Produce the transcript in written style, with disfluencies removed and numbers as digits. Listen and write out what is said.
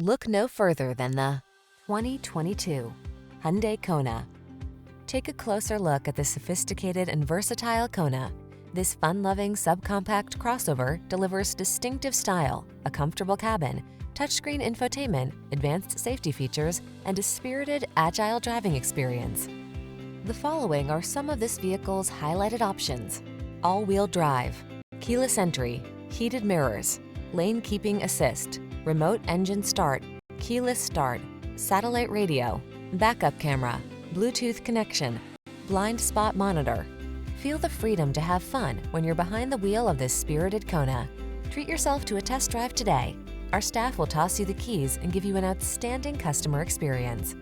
Look no further than the 2022 Hyundai Kona. Take a closer look at the sophisticated and versatile Kona. This fun-loving subcompact crossover delivers distinctive style, a comfortable cabin, touchscreen infotainment, advanced safety features, and a spirited, agile driving experience. The following are some of this vehicle's highlighted options: all-wheel drive, keyless entry, heated mirrors, lane keeping assist, remote engine start, keyless start, satellite radio, backup camera, Bluetooth connection, blind spot monitor. Feel the freedom to have fun when you're behind the wheel of this spirited Kona. Treat yourself to a test drive today. Our staff will toss you the keys and give you an outstanding customer experience.